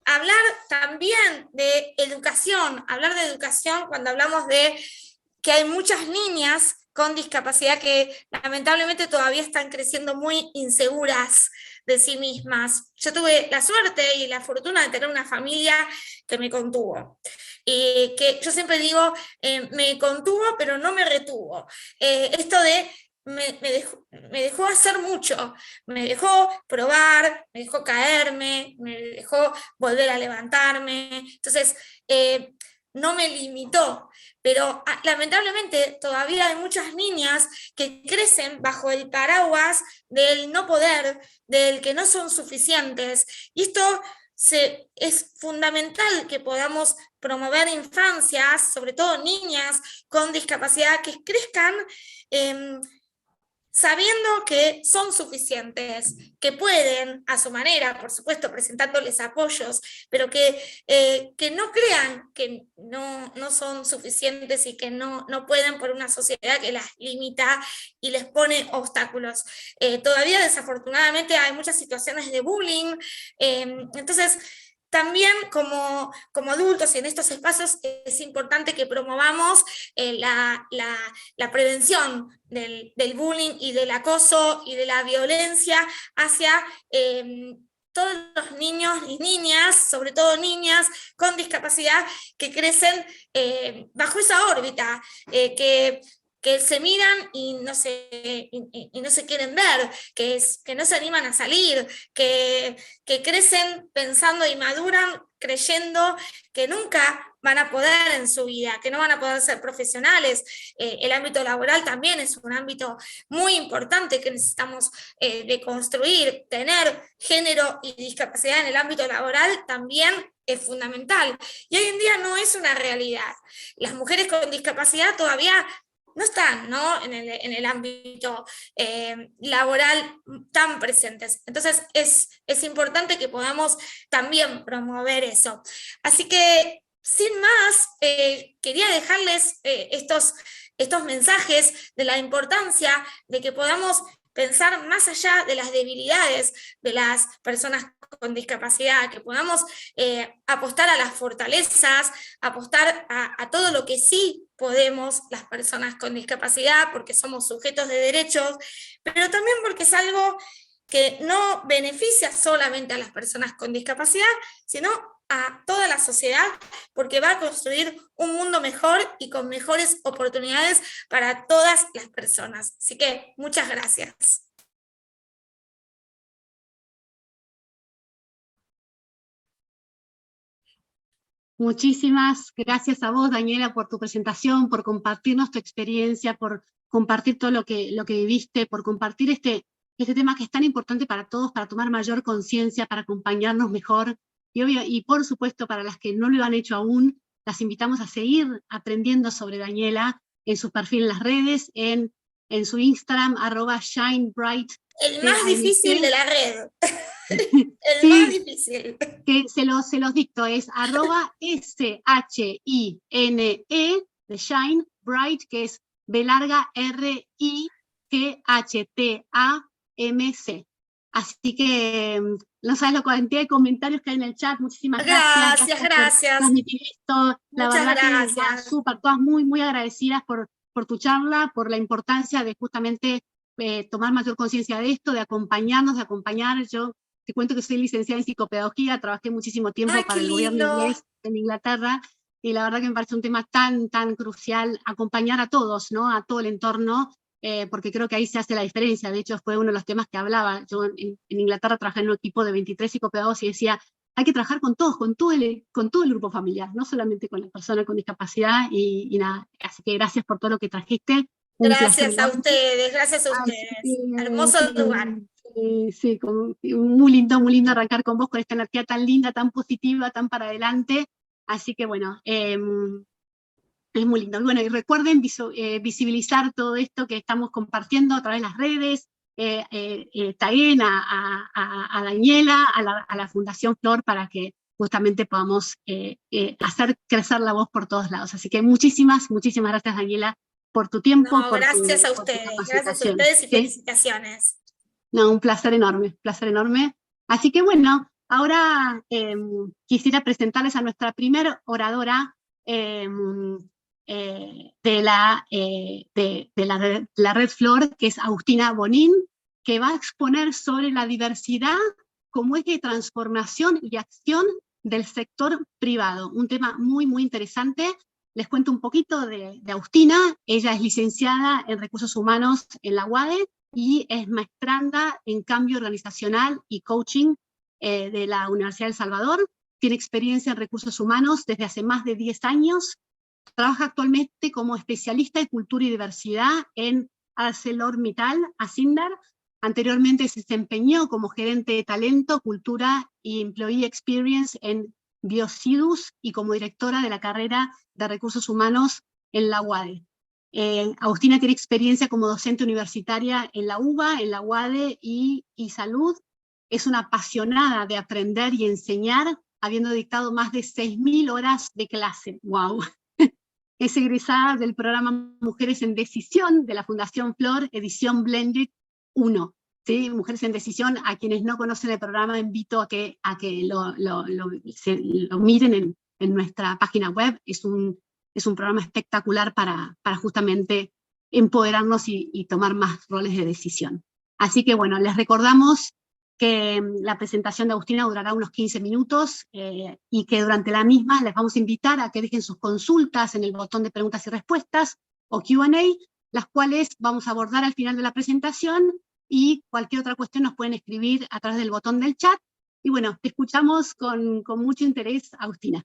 hablar también de educación, hablar de educación cuando hablamos de que hay muchas niñas con discapacidad que lamentablemente todavía están creciendo muy inseguras de sí mismas. Yo tuve la suerte y la fortuna de tener una familia que me contuvo. Y que yo siempre digo, me contuvo, pero no me retuvo. Esto de me dejó hacer mucho, me dejó probar, me dejó caerme, me dejó volver a levantarme. Entonces, no me limitó, pero lamentablemente todavía hay muchas niñas que crecen bajo el paraguas del no poder, del que no son suficientes, y esto es fundamental que podamos promover infancias, sobre todo niñas con discapacidad, que crezcan sabiendo que son suficientes, que pueden, a su manera, por supuesto, presentándoles apoyos, pero que no crean que no son suficientes y que no pueden por una sociedad que las limita y les pone obstáculos. Todavía, desafortunadamente, hay muchas situaciones de bullying, entonces también como adultos en estos espacios es importante que promovamos la prevención del bullying y del acoso y de la violencia hacia todos los niños y niñas, sobre todo niñas con discapacidad que crecen bajo esa órbita, que se miran y no se quieren ver, que no se animan a salir, que crecen pensando y maduran creyendo que nunca van a poder en su vida, que no van a poder ser profesionales. El ámbito laboral también es un ámbito muy importante que necesitamos deconstruir. Tener género y discapacidad en el ámbito laboral también es fundamental. Y hoy en día no es una realidad. Las mujeres con discapacidad todavía no están, ¿no?, en el ámbito laboral tan presentes. Entonces es importante que podamos también promover eso. Así que, sin más, quería dejarles estos mensajes de la importancia de que podamos pensar más allá de las debilidades de las personas con discapacidad, que podamos apostar a las fortalezas, apostar a todo lo que sí podemos las personas con discapacidad, porque somos sujetos de derechos, pero también porque es algo que no beneficia solamente a las personas con discapacidad, sino a toda la sociedad, porque va a construir un mundo mejor y con mejores oportunidades para todas las personas. Así que muchas gracias. Muchísimas gracias a vos, Daniela, por tu presentación, por compartirnos tu experiencia, por compartir todo lo que viviste, por compartir este tema que es tan importante para todos, para tomar mayor conciencia, para acompañarnos mejor. Y por supuesto, para las que no lo han hecho aún, las invitamos a seguir aprendiendo sobre Daniela en su perfil en las redes, en su Instagram, @shinebright. El más difícil de la red. El sí, más difícil. Que se los dicto, es @SHINE de Shine Bright, que es BRIGHTAMC. Así que no sabes la cantidad de comentarios que hay en el chat. Muchísimas gracias. Gracias. Por transmitir esto. La Muchas verdad gracias. que súper, todas muy, muy agradecidas por tu charla, por la importancia de justamente tomar mayor conciencia de esto, de acompañarnos, de acompañar. Yo te cuento que soy licenciada en psicopedagogía, trabajé muchísimo tiempo para el gobierno inglés en Inglaterra, y la verdad que me parece un tema tan, tan crucial acompañar a todos, ¿no?, a todo el entorno, porque creo que ahí se hace la diferencia. De hecho, fue uno de los temas que hablaba. Yo en Inglaterra trabajé en un equipo de 23 psicopedagogos y decía, hay que trabajar con todos, con todo el grupo familiar, no solamente con la persona con discapacidad, y nada. Así que gracias por todo lo que trajiste. Gracias a ustedes, gracias a ustedes. Hermoso lugar. Sí, muy lindo arrancar con vos, con esta energía tan linda, tan positiva, tan para adelante. Así que bueno, es muy lindo. Bueno, y recuerden visibilizar todo esto que estamos compartiendo a través de las redes. Taguen a Daniela, a la Fundación Flor, para que justamente podamos hacer crecer la voz por todos lados. Así que muchísimas gracias, Daniela, por tu tiempo. No, gracias a ustedes y felicitaciones. No, un placer enorme. Así que bueno, Ahora quisiera presentarles a nuestra primera oradora de la Red Flor, que es Agustina Bonín, que va a exponer sobre la diversidad como eje de transformación y acción del sector privado. Un tema muy, muy interesante. Les cuento un poquito de Agustina. Ella es licenciada en Recursos Humanos en la UADE y es maestranda en Cambio Organizacional y Coaching de la Universidad de El Salvador. Tiene experiencia en recursos humanos desde hace más de 10 años. Trabaja actualmente como especialista en cultura y diversidad en ArcelorMittal, Asindar. Anteriormente se desempeñó como gerente de talento, cultura y employee experience en Biocidus y como directora de la carrera de recursos humanos en la UADE. Agustina tiene experiencia como docente universitaria en la UBA, en la UADE y Salud. Es una apasionada de aprender y enseñar, habiendo dictado más de 6.000 horas de clase. ¡Wow! Es egresada del programa Mujeres en Decisión de la Fundación Flor, edición Blended 1. ¿Sí? Mujeres en Decisión, a quienes no conocen el programa, invito a que lo miren en nuestra página web. Es un programa espectacular para justamente empoderarnos y tomar más roles de decisión. Así que bueno, les recordamos que la presentación de Agustina durará unos 15 minutos y que durante la misma les vamos a invitar a que dejen sus consultas en el botón de preguntas y respuestas o Q&A, las cuales vamos a abordar al final de la presentación, y cualquier otra cuestión nos pueden escribir a través del botón del chat. Y bueno, te escuchamos con mucho interés, Agustina.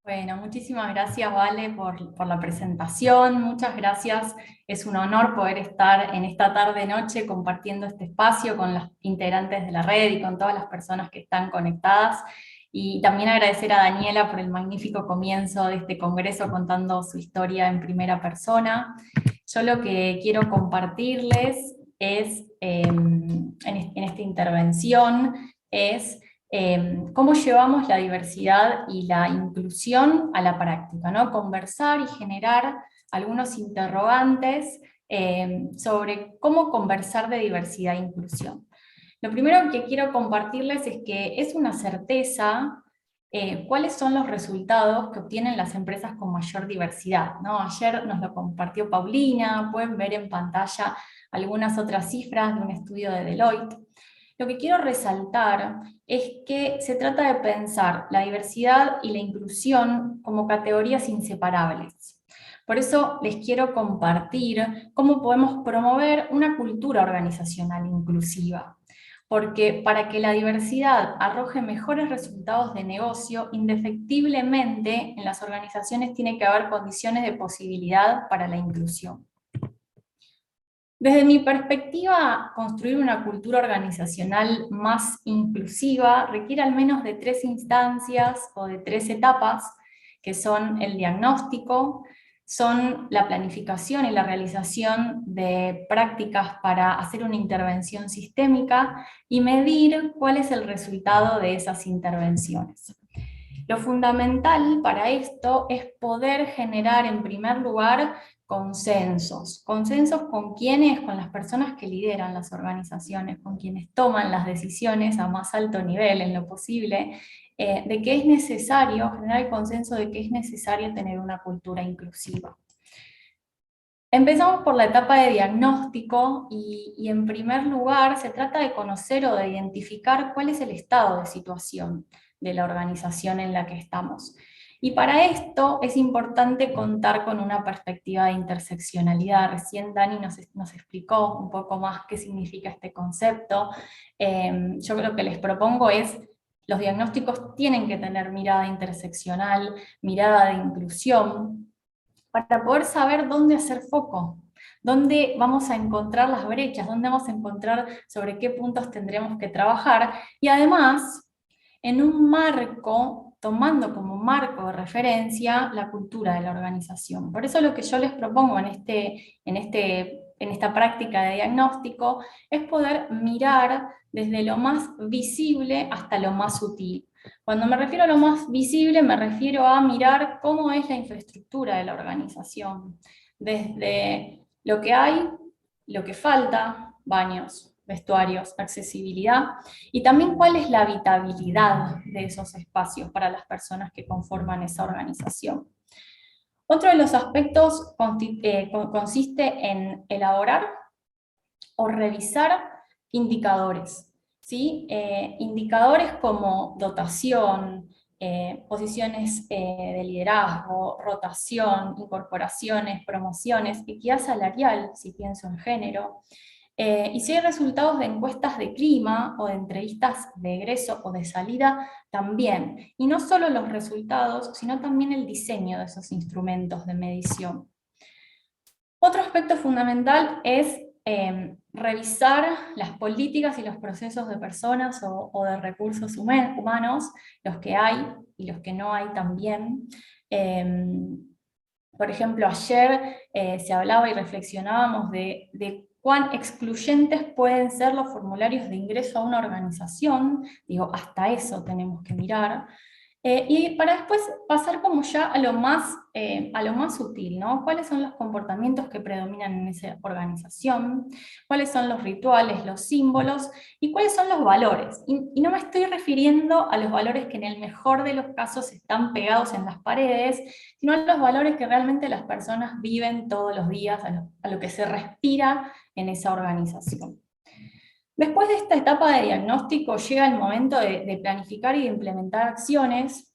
Bueno, muchísimas gracias, Vale, por la presentación. Muchas gracias. Es un honor poder estar en esta tarde-noche compartiendo este espacio con las integrantes de la red y con todas las personas que están conectadas. Y también agradecer a Daniela por el magnífico comienzo de este congreso contando su historia en primera persona. Yo lo que quiero compartirles es, en esta intervención, es cómo llevamos la diversidad y la inclusión a la práctica, ¿no? Conversar y generar algunos interrogantes sobre cómo conversar de diversidad e inclusión. Lo primero que quiero compartirles es que es una certeza cuáles son los resultados que obtienen las empresas con mayor diversidad, ¿no? Ayer nos lo compartió Paulina, pueden ver en pantalla algunas otras cifras de un estudio de Deloitte. Lo que quiero resaltar es que se trata de pensar la diversidad y la inclusión como categorías inseparables. Por eso les quiero compartir cómo podemos promover una cultura organizacional inclusiva. Porque para que la diversidad arroje mejores resultados de negocio, indefectiblemente en las organizaciones tiene que haber condiciones de posibilidad para la inclusión. Desde mi perspectiva, construir una cultura organizacional más inclusiva requiere al menos de 3 instancias o de 3 etapas, que son el diagnóstico, son la planificación y la realización de prácticas para hacer una intervención sistémica y medir cuál es el resultado de esas intervenciones. Lo fundamental para esto es poder generar en primer lugar consensos. Consensos con quienes, con las personas que lideran las organizaciones, con quienes toman las decisiones a más alto nivel en lo posible, de que es necesario generar el consenso de que es necesario tener una cultura inclusiva. Empezamos por la etapa de diagnóstico y en primer lugar se trata de conocer o de identificar cuál es el estado de situación de la organización en la que estamos. Y para esto es importante contar con una perspectiva de interseccionalidad. Recién Dani nos explicó un poco más qué significa este concepto. Yo lo que les propongo es, los diagnósticos tienen que tener mirada interseccional, mirada de inclusión, para poder saber dónde hacer foco, dónde vamos a encontrar las brechas, dónde vamos a encontrar sobre qué puntos tendremos que trabajar, y además, en un marco, tomando como marco de referencia la cultura de la organización. Por eso lo que yo les propongo en esta práctica de diagnóstico es poder mirar desde lo más visible hasta lo más sutil. Cuando me refiero a lo más visible, me refiero a mirar cómo es la infraestructura de la organización, desde lo que hay, lo que falta, baños, vestuarios, accesibilidad, y también cuál es la habitabilidad de esos espacios para las personas que conforman esa organización. Otro de los aspectos consiste en elaborar o revisar indicadores, ¿sí? Indicadores como dotación, posiciones de liderazgo, rotación, incorporaciones, promociones, equidad salarial, si pienso en género, y si hay resultados de encuestas de clima o de entrevistas de egreso o de salida, también. Y no solo los resultados, sino también el diseño de esos instrumentos de medición. Otro aspecto fundamental es revisar las políticas y los procesos de personas o de recursos humanos, los que hay y los que no hay también. Por ejemplo, ayer se hablaba y reflexionábamos de cuán excluyentes pueden ser los formularios de ingreso a una organización. Digo, hasta eso tenemos que mirar. Y para después pasar como ya a lo más sutil, ¿no? ¿Cuáles son los comportamientos que predominan en esa organización? ¿Cuáles son los rituales, los símbolos? ¿Y cuáles son los valores? Y no me estoy refiriendo a los valores que en el mejor de los casos están pegados en las paredes, sino a los valores que realmente las personas viven todos los días, a lo que se respira en esa organización. Después de esta etapa de diagnóstico llega el momento de planificar y de implementar acciones,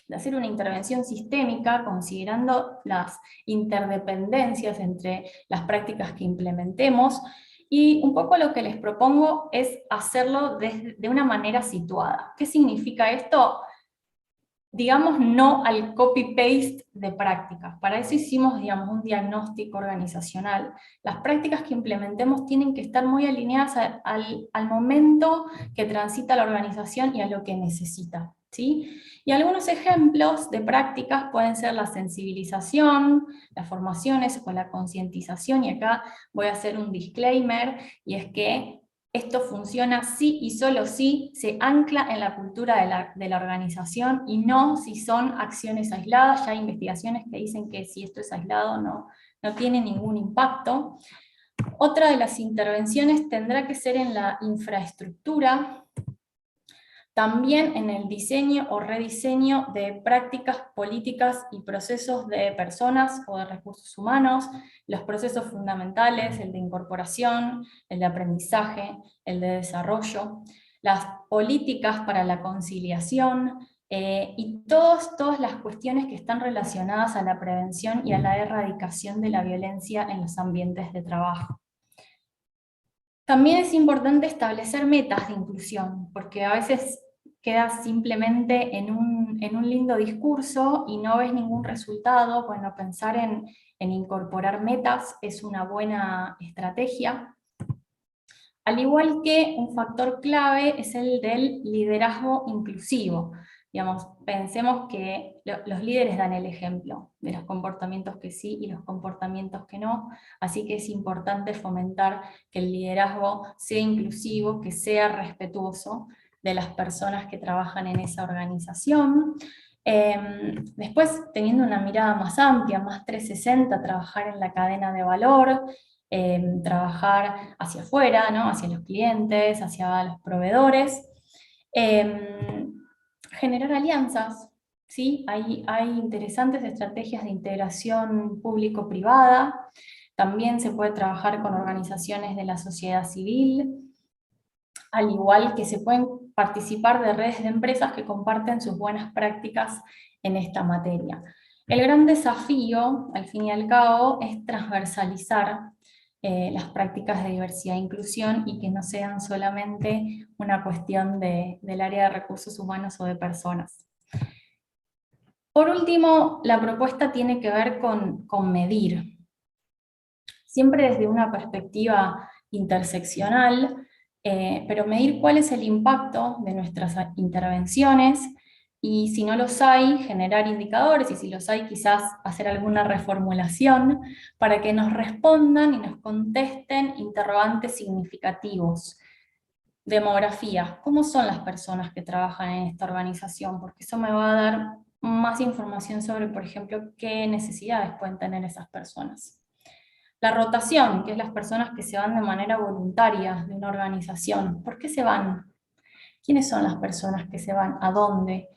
de hacer una intervención sistémica considerando las interdependencias entre las prácticas que implementemos, y un poco lo que les propongo es hacerlo de una manera situada. ¿Qué significa esto? Digamos no al copy-paste de prácticas. Para eso hicimos, digamos, un diagnóstico organizacional. Las prácticas que implementemos tienen que estar muy alineadas al momento que transita la organización y a lo que necesita, ¿sí? Y algunos ejemplos de prácticas pueden ser la sensibilización, las formaciones o la concientización, y acá voy a hacer un disclaimer, y es que esto funciona sí y solo si se ancla en la cultura de la organización y no si son acciones aisladas. Ya hay investigaciones que dicen que si esto es aislado no tiene ningún impacto. Otra de las intervenciones tendrá que ser en la infraestructura, también en el diseño o rediseño de prácticas, políticas y procesos de personas o de recursos humanos, los procesos fundamentales, el de incorporación, el de aprendizaje, el de desarrollo, las políticas para la conciliación, y todas las cuestiones que están relacionadas a la prevención y a la erradicación de la violencia en los ambientes de trabajo. También es importante establecer metas de inclusión, porque a veces queda simplemente en un lindo discurso y no ves ningún resultado. Bueno, pensar en incorporar metas es una buena estrategia. Al igual que un factor clave es el del liderazgo inclusivo. Digamos, pensemos que los líderes dan el ejemplo de los comportamientos que sí y los comportamientos que no, así que es importante fomentar que el liderazgo sea inclusivo, que sea respetuoso de las personas que trabajan en esa organización. Después, teniendo una mirada más amplia, más 360, trabajar en la cadena de valor, trabajar hacia afuera, ¿no? Hacia los clientes, hacia los proveedores. Generar alianzas, ¿sí? Hay interesantes estrategias de integración público-privada. También se puede trabajar con organizaciones de la sociedad civil, al igual que se pueden participar de redes de empresas que comparten sus buenas prácticas en esta materia. El gran desafío, al fin y al cabo, es transversalizar las prácticas de diversidad e inclusión y que no sean solamente una cuestión del área de recursos humanos o de personas. Por último, la propuesta tiene que ver con medir. Siempre desde una perspectiva interseccional, pero medir cuál es el impacto de nuestras intervenciones, y si no los hay, generar indicadores, y si los hay, quizás hacer alguna reformulación para que nos respondan y nos contesten interrogantes significativos. Demografía, ¿cómo son las personas que trabajan en esta organización? Porque eso me va a dar más información sobre, por ejemplo, qué necesidades pueden tener esas personas. La rotación, que es las personas que se van de manera voluntaria de una organización. ¿Por qué se van? ¿Quiénes son las personas que se van? ¿A dónde?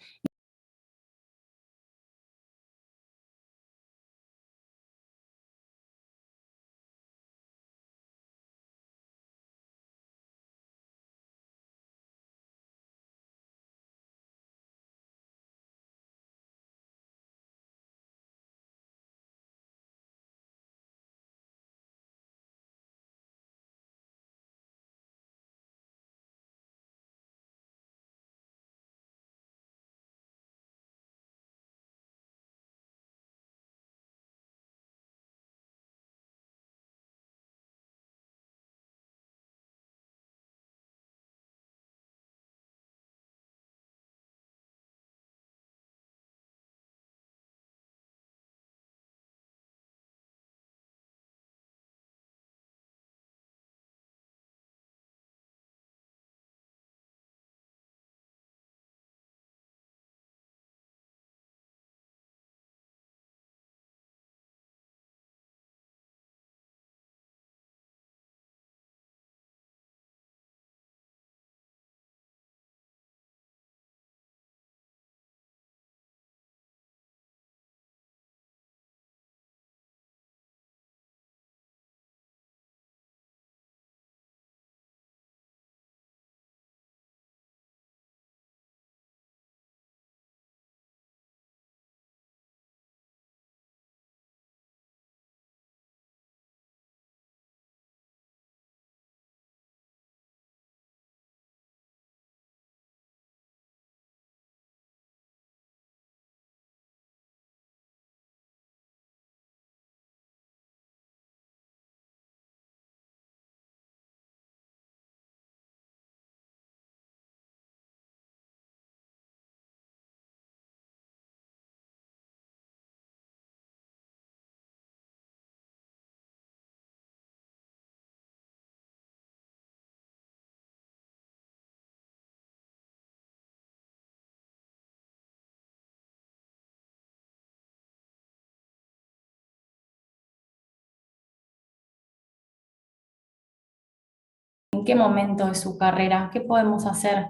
¿En qué momento de su carrera? ¿Qué podemos hacer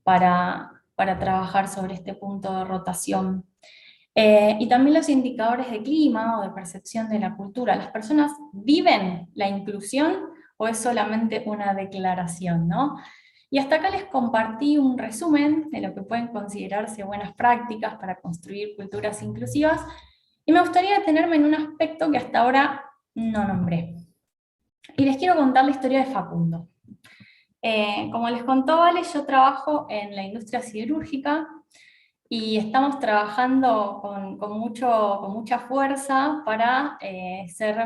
para trabajar sobre este punto de rotación? Y también los indicadores de clima o de percepción de la cultura. ¿Las personas viven la inclusión o es solamente una declaración, ¿no? Y hasta acá les compartí un resumen de lo que pueden considerarse buenas prácticas para construir culturas inclusivas, y me gustaría detenerme en un aspecto que hasta ahora no nombré. Y les quiero contar la historia de Facundo. Como les contó Vale, yo trabajo en la industria siderúrgica y estamos trabajando con mucha fuerza para ser